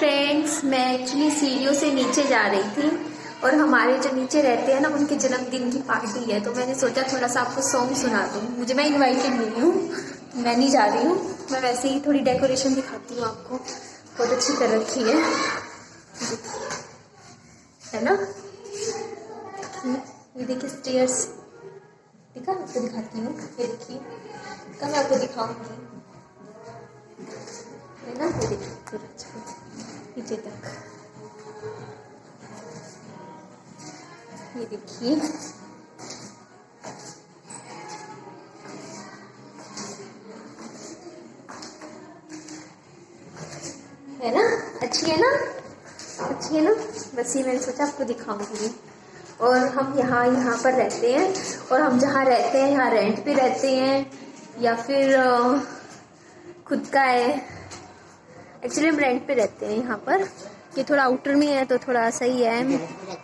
Friends, मैं actually सीढ़ियों से नीचे जा रही थी और हमारे जो नीचे रहते हैं ना, उनके जन्मदिन की पार्टी है, तो मैंने सोचा थोड़ा सा आपको सॉन्ग सुना दूँ। मैं इनवाइटेड नहीं हूँ, मैं नहीं जा रही हूँ, मैं वैसे ही थोड़ी डेकोरेशन दिखाती हूँ आपको। बहुत अच्छी कर रखी है ना। ये देखिए स्टेयर्स, दिखा आपको दिखाती हूँ। ये देखिए, कब मैं आपको दिखाऊंगी, है ना। ये देखिए नीचे तक, ये देखिए है ना, अच्छी है ना, अच्छी है ना। बस ये मैंने सोचा आपको दिखाऊंगी। और हम यहाँ पर रहते हैं, और हम जहाँ रहते हैं यहाँ रेंट पे रहते हैं या फिर खुद का है। एक्चुअली हम रेंट पे रहते हैं यहाँ पर। ये थोड़ा आउटर में है तो थोड़ा सही है,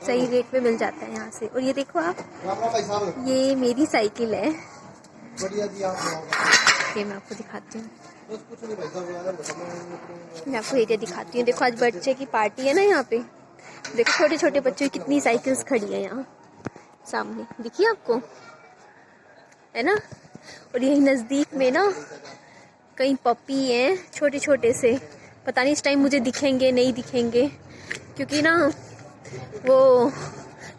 सही रेट पे मिल जाता है यहाँ से। और ये देखो आप, ये मेरी साइकिल है, ये मैं आपको दिखाती हूँ। मैं आपको एरिया दिखाती हूँ। देखो आज बच्चे की पार्टी है ना यहाँ पे। देखो छोटे छोटे बच्चों की कितनी साइकिल्स खड़ी है यहाँ सामने, दिखिए आपको, है ना। और यही नज़दीक में ना कई पपी हैं छोटे छोटे से, पता नहीं इस टाइम मुझे दिखेंगे नहीं दिखेंगे, क्योंकि ना वो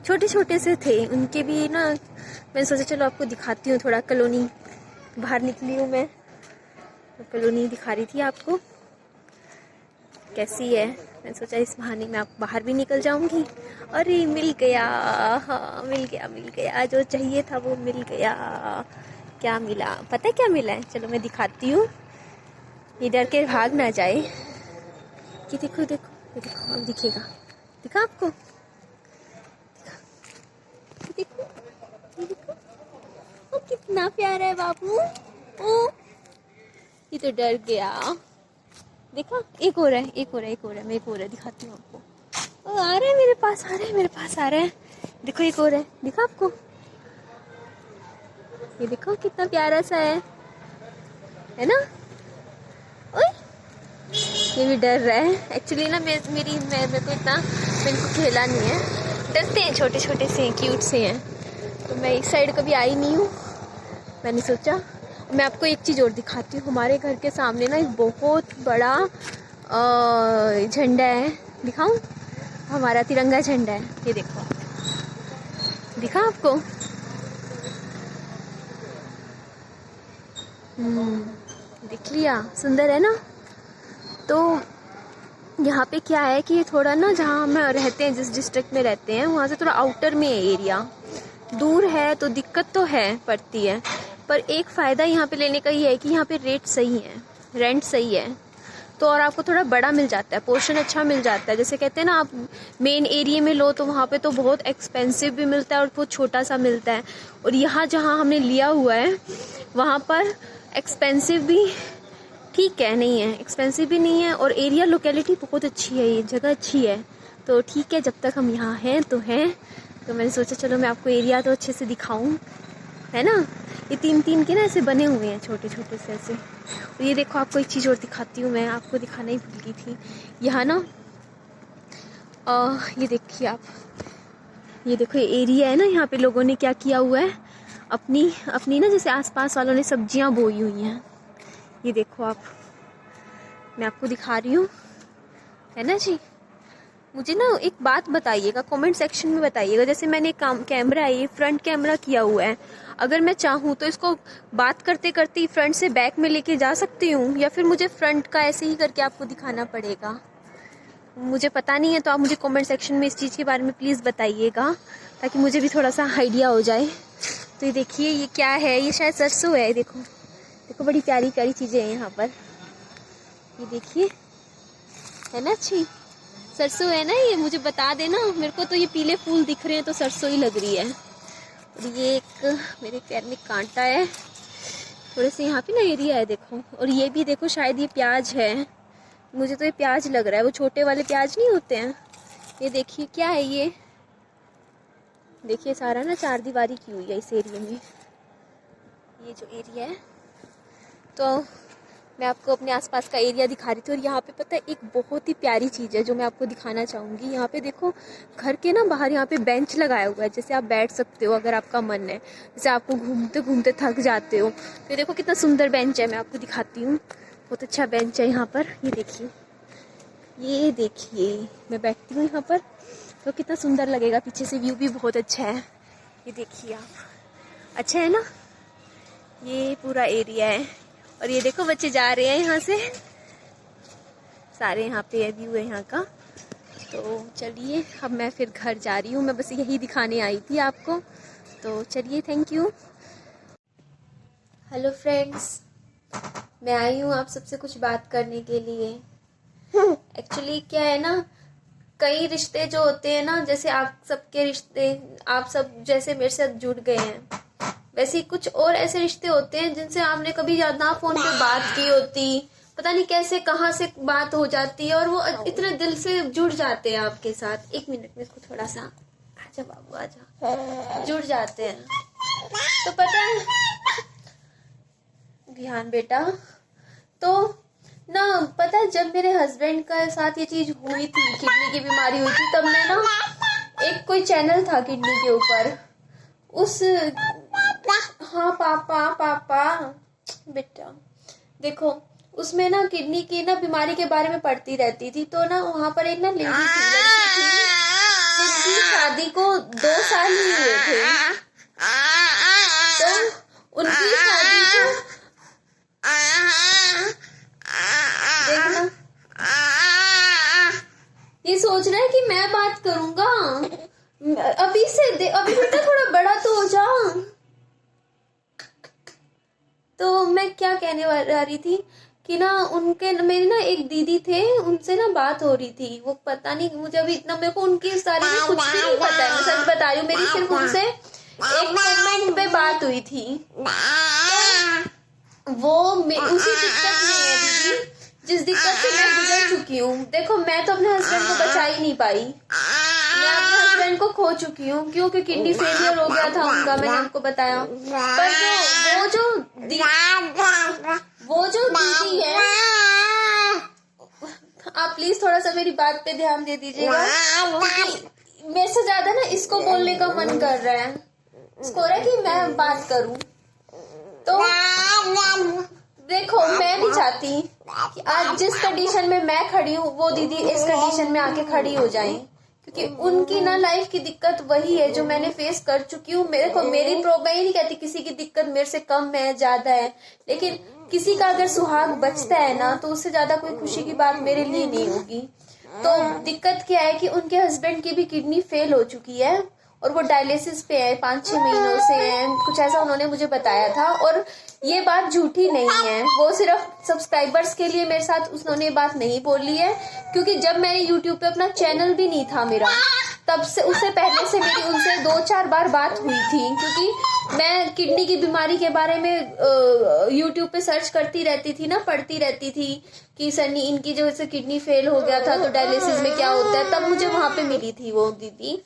छोटे छोटे से थे, उनके भी ना। मैंने सोचा चलो आपको दिखाती हूँ थोड़ा। कॉलोनी बाहर निकली हूँ मैं, कॉलोनी दिखा रही थी आपको कैसी है। मैंने सोचा इस बहाने में आप बाहर भी निकल जाऊंगी। अरे मिल गया, हाँ मिल गया, जो चाहिए था वो मिल गया। क्या मिला पता है, क्या मिला है, चलो मैं दिखाती हूँ, ये डर के भाग ना जाए। कि देखो देखो देखो, अब दिखेगा, दिखा आपको, देखो देखो, ओ कितना प्यारा है बाबू। ओ ये तो डर गया। देखो एक और है, मैं एक और है दिखाती हूँ आपको। ओ आ रहा है मेरे पास, आ रहा है। देखो एक और है, दिखा आपको, ये देखो कितना प्यारा सा है ना। ओए ये भी डर रहा है। एक्चुअली ना मेरे को इतना, मैंने को खेला नहीं है, डरते हैं, छोटे छोटे से क्यूट से हैं, तो मैं इस साइड कभी आई नहीं हूँ। मैंने सोचा मैं आपको एक चीज़ और दिखाती हूँ। हमारे घर के सामने ना एक बहुत बड़ा झंडा है, दिखाऊं, हमारा तिरंगा झंडा है। ये देखो, दिखा आपको, दिख लिया, सुंदर है ना। तो यहाँ पे क्या है कि ये थोड़ा ना, जहाँ हम रहते हैं, जिस डिस्ट्रिक्ट में रहते हैं वहाँ से थोड़ा आउटर में है एरिया, दूर है, तो दिक्कत तो है पड़ती है। पर एक फ़ायदा यहाँ पे लेने का ये है कि यहाँ पे रेट सही है, रेंट सही है, तो और आपको थोड़ा बड़ा मिल जाता है, पोर्शन अच्छा मिल जाता है। जैसे कहते हैं ना, आप मेन एरिया में लो तो वहाँ पे तो बहुत एक्सपेंसिव भी मिलता है और बहुत छोटा सा मिलता है। और यहाँ जहाँ हमने लिया हुआ है वहाँ पर एक्सपेंसिव भी ठीक है, नहीं है, एक्सपेंसिव भी नहीं है, और एरिया लोकेलिटी बहुत अच्छी है, ये जगह अच्छी है, तो ठीक है। जब तक हम यहाँ हैं तो मैंने सोचा चलो मैं आपको एरिया तो अच्छे से दिखाऊं, है ना। ये तीन के ना ऐसे बने हुए हैं, छोटे छोटे से ऐसे। और ये देखो, आपको एक चीज़ और दिखाती हूँ, मैं आपको दिखाना ही भूल गई थी। यहाँ ना ये देखिए आप, ये देखो ये एरिया है ना, यहाँ पे लोगों ने क्या किया हुआ है, अपनी ना, जैसे आसपास वालों ने सब्जियाँ बोई हुई हैं। ये देखो आप, मैं आपको दिखा रही हूँ, है ना जी। मुझे ना एक बात बताइएगा, कमेंट सेक्शन में बताइएगा। जैसे मैंने कैमरा है, ये फ्रंट कैमरा किया हुआ है, अगर मैं चाहूँ तो इसको बात करते करते फ्रंट से बैक में लेके जा सकती हूँ, या फिर मुझे फ्रंट का ऐसे ही करके आपको दिखाना पड़ेगा, मुझे पता नहीं है। तो आप मुझे कमेंट सेक्शन में इस चीज़ के बारे में प्लीज़ बताइएगा, ताकि मुझे भी थोड़ा सा आइडिया हो जाए। तो ये देखिए, ये क्या है, ये शायद सरसों है। देखो देखो, बड़ी प्यारी प्यारी चीज़ें हैं यहाँ पर, ये देखिए, है ना अच्छी, सरसों है ना। ये मुझे बता देना, मेरे को तो ये पीले फूल दिख रहे हैं तो सरसों ही लग रही है। और ये एक मेरे पैर में कांटा है, थोड़े से यहाँ पे ना एरिया है, देखो। और ये भी देखो, शायद ये प्याज है, मुझे तो ये प्याज लग रहा है, वो छोटे वाले प्याज नहीं होते हैं। ये देखिए क्या है, ये देखिए सारा ना चार दीवारी की हुई है इस एरिया में, ये जो एरिया है। तो मैं आपको अपने आसपास का एरिया दिखा रही थी और यहाँ पे पता है एक बहुत ही प्यारी चीज़ है जो मैं आपको दिखाना चाहूँगी। यहाँ पे देखो, घर के ना बाहर यहाँ पे बेंच लगाया हुआ है, जैसे आप बैठ सकते हो अगर आपका मन है, जैसे आपको घूमते घूमते थक जाते हो। तो देखो कितना सुंदर बेंच है, मैं आपको दिखाती हूँ। बहुत अच्छा बेंच है यहाँ पर, ये देखिए, ये देखिए मैं बैठती हूँ यहाँ पर तो कितना सुंदर लगेगा। पीछे से व्यू भी बहुत अच्छा है, ये देखिए आप, अच्छा है ना। ये पूरा एरिया है और ये देखो बच्चे जा रहे हैं यहाँ से, सारे यहाँ पे व्यू है यहाँ का। तो चलिए अब मैं फिर घर जा रही हूँ, मैं बस यही दिखाने आई थी आपको। तो चलिए, थैंक यू। हेलो फ्रेंड्स, मैं आई हूँ आप सबसे कुछ बात करने के लिए। एक्चुअली क्या है ना, कई रिश्ते जो होते हैं ना, जैसे आप सबके रिश्ते, आप सब जैसे मेरे साथ जुड़ गए हैं, वैसे ही कुछ और ऐसे रिश्ते होते हैं जिनसे आपने कभी ना फोन पे बात की होती, पता नहीं कैसे कहाँ से बात हो जाती है और वो इतने दिल से जुड़ जाते हैं आपके साथ। एक मिनट में इसको थोड़ा सा, आजा बाबू आजा, जुड़ जाते हैं। तो पता है, ध्यान बेटा, तो ना पता है जब मेरे हस्बैंड का साथ ये चीज हुई थी, किडनी की बीमारी हुई थी, तब मैं ना, एक कोई चैनल था किडनी के ऊपर, उस, हाँ पापा पापा बेटा, देखो उसमें ना किडनी की ना बीमारी के बारे में पढ़ती रहती थी। तो ना वहाँ पर एक ना लेडी थी, लड़की थी, जिनकी शादी को 2 साल ही हुए थे। तो उनकी शादी को देखना, ये सोच रहा है कि मैं बात करूंगा, अभी से अभी बेटा थोड़ा बड़ा तो हो जा। तो मैं क्या कहने रही थी कि ना, उनके मेरी ना एक दीदी थे, उनसे ना बात हो रही थी। वो पता नहीं, मुझे अभी इतना, मेरे को उनकी सारी में कुछ भी नहीं पता है, मैं सच बता रही हूँ। मेरी सिर्फ उनसे एक कमेंट पे बात हुई थी। तो वो उसी दिक्कत में है दीदी, जिस दिक्कत से मैं गुजर चुकी हूँ। देखो मैं तो अपने हस्बैंड को बचा ही नहीं पाई, मैं अपने हस्बैंड को खो चुकी हूँ, क्योंकि किडनी फेलियर हो गया था उनका, मैंने आपको बताया। पर वो जो दीदी है, आप प्लीज थोड़ा सा मेरी बात पे ध्यान दे दीजिएगा, मेरे से ज्यादा ना इसको बोलने का मन कर रहा है, इसको हो रहा है कि मैं बात करूं। तो देखो मैं नहीं चाहती कि आज जिस कंडीशन में मैं खड़ी हूँ वो दीदी इस कंडीशन में आके खड़ी हो जाए, क्योंकि उनकी ना लाइफ की दिक्कत वही है जो मैंने फेस कर चुकी हूँ। मेरे को मेरी प्रॉब्लम, मैं ही नहीं कहती किसी की दिक्कत मेरे से कम है ज्यादा है, लेकिन किसी का अगर सुहाग बचता है ना, तो उससे ज्यादा कोई खुशी की बात मेरे लिए नहीं होगी। तो दिक्कत क्या है कि उनके हस्बैंड की भी किडनी फेल हो चुकी है और वो डायलिसिस पे है, 5-6 महीनों से है, कुछ ऐसा उन्होंने मुझे बताया था। और ये बात झूठी नहीं है, वो सिर्फ सब्सक्राइबर्स के लिए मेरे साथ उन्होंने ये बात नहीं बोली है, क्योंकि जब मैंने यूट्यूब पे अपना चैनल भी नहीं था मेरा, तब से, उससे पहले से मेरी उनसे 2-4 बार बात हुई थी, क्योंकि मैं किडनी की बीमारी के बारे में यूट्यूब पे सर्च करती रहती थी ना, पढ़ती रहती थी कि सनी इनकी जो से किडनी फेल हो गया था तो डायलिसिस में क्या होता है। तब मुझे वहां पे मिली थी वो दीदी,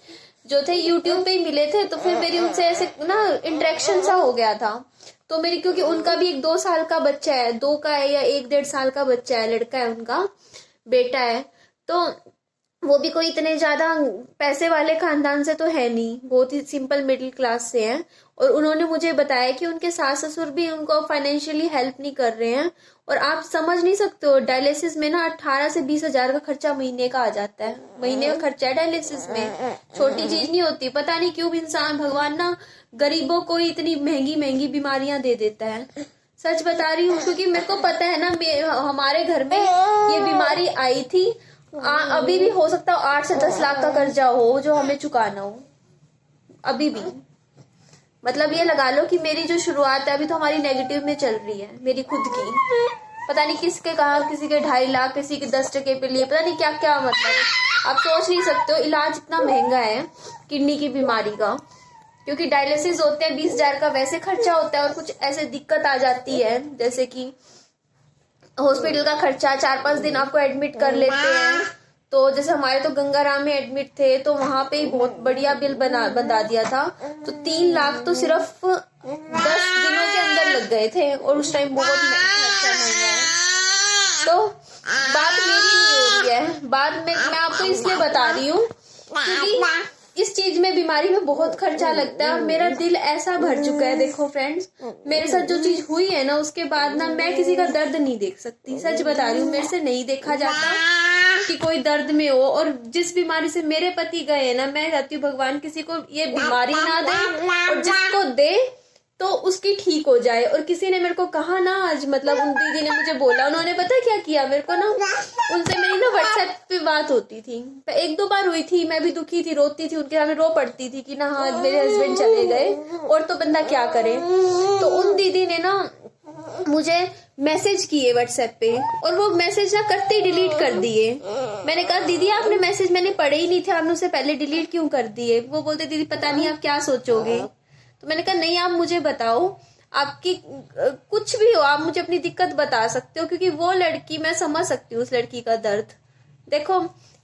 जो थे यूट्यूब पे ही मिले थे। तो फिर मेरी उनसे ऐसे ना इंटरेक्शन सा हो गया था। तो मेरी, क्योंकि उनका भी एक 2 साल का बच्चा है, 2 का है या 1-1.5 साल का बच्चा है, लड़का है उनका, बेटा है। तो वो भी कोई इतने ज्यादा पैसे वाले खानदान से तो है नहीं, बहुत ही सिंपल मिडिल क्लास से हैं। और उन्होंने मुझे बताया कि उनके सास ससुर भी उनको फाइनेंशियली हेल्प नहीं कर रहे हैं। और आप समझ नहीं सकते हो, डायलिसिस में ना 18 से 20 हजार का खर्चा महीने का आ जाता है। महीने का खर्चा है डायलिसिस में, छोटी चीज नहीं होती। पता नहीं क्यों इंसान, भगवान ना गरीबों को ही इतनी महंगी महंगी बीमारियां दे देता है। सच बता रही हूँ, क्योंकि मेरे को पता है ना, हमारे घर में ये बीमारी आई थी। अभी भी हो सकता है 8 से 10 लाख का कर्जा हो जो हमें चुकाना हो, अभी भी। मतलब ये लगा लो कि मेरी जो शुरुआत है अभी तो हमारी नेगेटिव में चल रही है, मेरी खुद की। पता नहीं किसके कहा, किसी के 2.5 लाख, किसी के 10% पे लिए, पता नहीं क्या क्या। मतलब आप सोच नहीं सकते हो, इलाज इतना महंगा है किडनी की बीमारी का, क्योंकि डायलिसिस होते हैं 20 हजार का वैसे खर्चा होता है, और कुछ ऐसे दिक्कत आ जाती है जैसे कि हॉस्पिटल का खर्चा, 4-5 दिन आपको एडमिट कर लेते हैं। तो जैसे हमारे तो गंगाराम में एडमिट थे, तो वहां पे ही बहुत बढ़िया बिल बता दिया था। तो 3 लाख तो सिर्फ 10 दिनों के अंदर लग गए थे, और उस टाइम बहुत खर्चा महंगा है। तो बात मेरी नहीं हो रही है, बात मैं आपको इसलिए बता रही हूँ क्योंकि इस चीज में बीमारी में बहुत खर्चा लगता है और मेरा दिल ऐसा भर चुका है। देखो फ्रेंड्स, मेरे साथ जो चीज हुई है ना, उसके बाद ना मैं किसी का दर्द नहीं देख सकती। सच बता रही हूँ, मेरे से नहीं देखा जाता कि कोई दर्द में हो। और जिस बीमारी से मेरे पति गए ना, मैं चाहती हूँ भगवान किसी को ये बीमारी ना दे, और जिसको दे तो उसकी ठीक हो जाए। और किसी ने मेरे को कहा ना आज, मतलब उन दीदी ने मुझे बोला, उन्होंने पता क्या किया मेरे को ना, उनसे मेरी ना व्हाट्सएप पे बात होती थी, 1-2 बार हुई थी। मैं भी दुखी थी, रोती थी, उनके सामने रो पड़ती थी कि ना हाँ मेरे हस्बैंड चले गए और तो बंदा क्या करे। तो उन दीदी ने ना मुझे मैसेज किए व्हाट्सएप पे, और वो मैसेज ना करते ही डिलीट कर दिए। मैंने कहा दीदी आपने मैसेज मैंने पढ़े ही नहीं थे, आपने उससे पहले डिलीट क्यों कर दिए। वो बोलते दीदी पता नहीं आप क्या सोचोगे। तो मैंने कहा नहीं, आप मुझे बताओ, आपकी कुछ भी हो, आप मुझे अपनी दिक्कत बता सकते हो, क्योंकि वो लड़की, मैं समझ सकती हूँ उस लड़की का दर्द। देखो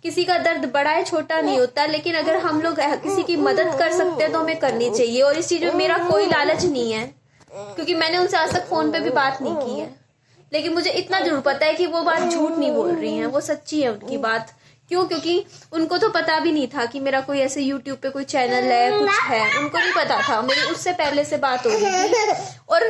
किसी का दर्द बड़ा है छोटा नहीं होता, लेकिन अगर हम लोग किसी की मदद कर सकते हैं तो हमें करनी चाहिए। और इस चीज में मेरा कोई लालच नहीं है, क्योंकि मैंने उनसे आज तक फोन पे भी बात नहीं की है, लेकिन मुझे इतना जरूर पता है कि वो बात झूठ नहीं बोल रही हैं, वो सच्ची है उनकी बात। क्यों? क्योंकि उनको तो पता भी नहीं था कि मेरा कोई ऐसे यूट्यूब पे कोई चैनल है, कुछ है, उनको नहीं पता था। मेरी उससे पहले से बात हो रही थी, और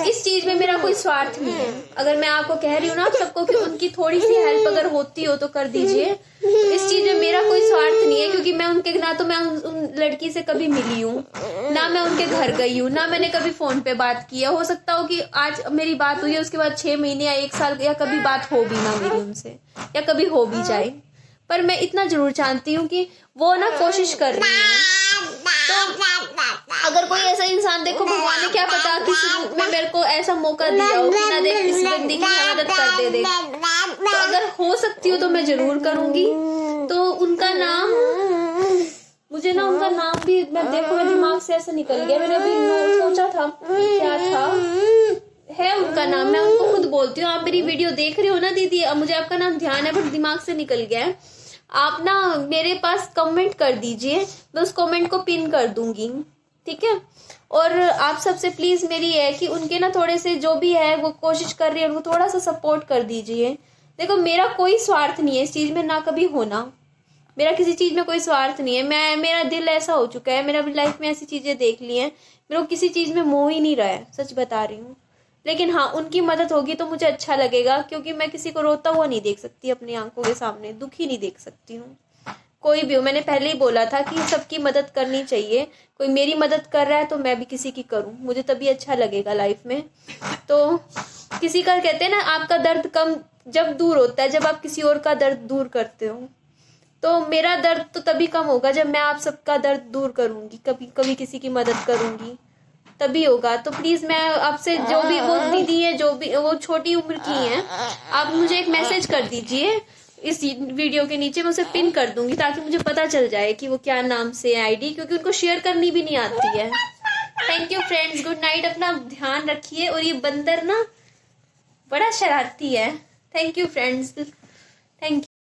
इस चीज में मेरा कोई स्वार्थ नहीं है। अगर मैं आपको कह रही हूँ ना आप सबको कि उनकी थोड़ी सी हेल्प अगर होती हो तो कर दीजिए। तो इस चीज में मेरा कोई स्वार्थ नहीं है, क्योंकि मैं उनके ना तो मैं उन लड़की से कभी मिली हूँ, ना मैं उनके घर गई हूँ, ना मैंने कभी फोन पे बात की है। हो सकता हो कि आज मेरी बात हुई है, उसके बाद 6 महीने या 1 साल या कभी बात हो भी ना मेरी उनसे, या कभी हो भी जाए। पर मैं इतना जरूर जानती हूँ कि वो ना कोशिश कर रही है। तो अगर कोई ऐसा इंसान, देखो भगवान ने क्या पता किसी में मेरे को ऐसा मौका दिया हो कि ना देख किसी बंदी की मदद कर दे। तो अगर हो सकती हो तो मैं जरूर करूंगी। तो उनका नाम, मुझे ना उनका नाम भी मैं देखो मेरे दिमाग से ऐसे निकल गया, मैंने अभी सोचा था क्या था, है उनका नाम, मैं उनको खुद बोलती हूँ। आप मेरी वीडियो देख रहे हो ना दीदी, अब मुझे आपका नाम ध्यान है बट दिमाग से निकल गया है। आप ना मेरे पास कमेंट कर दीजिए, मैं उस कमेंट को पिन कर दूंगी, ठीक है। और आप सबसे प्लीज मेरी है कि उनके ना थोड़े से जो भी है वो कोशिश कर रही है, उनको थोड़ा सा सपोर्ट कर दीजिए। देखो मेरा कोई स्वार्थ नहीं है इस चीज में, ना कभी होना, मेरा किसी चीज में कोई स्वार्थ नहीं है। मेरा दिल ऐसा हो चुका है, मेरा लाइफ में ऐसी चीजें देख ली हैं, मेरे को किसी चीज में मोह ही नहीं रहा है, सच बता रही हूँ। लेकिन हाँ, उनकी मदद होगी तो मुझे अच्छा लगेगा, क्योंकि मैं किसी को रोता हुआ नहीं देख सकती अपनी आंखों के सामने, दुखी नहीं देख सकती हूँ, कोई भी हो। मैंने पहले ही बोला था कि सबकी मदद करनी चाहिए, कोई मेरी मदद कर रहा है तो मैं भी किसी की करूँ, मुझे तभी अच्छा लगेगा लाइफ में। तो किसी का कहते हैं ना, आपका दर्द कम जब दूर होता है जब आप किसी और का दर्द दूर करते हो। तो मेरा दर्द तो तभी कम होगा जब मैं आप सबका दर्द दूर करूंगी, कभी किसी की मदद करूंगी, तभी होगा। तो प्लीज मैं आपसे, जो भी वो दीदी है, जो भी वो छोटी उम्र की हैं, आप मुझे एक मैसेज कर दीजिए इस वीडियो के नीचे, मैं उसे पिन कर दूंगी ताकि मुझे पता चल जाए कि वो क्या नाम से है आईडी, क्योंकि उनको शेयर करनी भी नहीं आती है। Thank you friends, good night, अपना ध्यान रखिए। और ये बंदर ना बड़ा शरारती है। Thank you friends, thank you.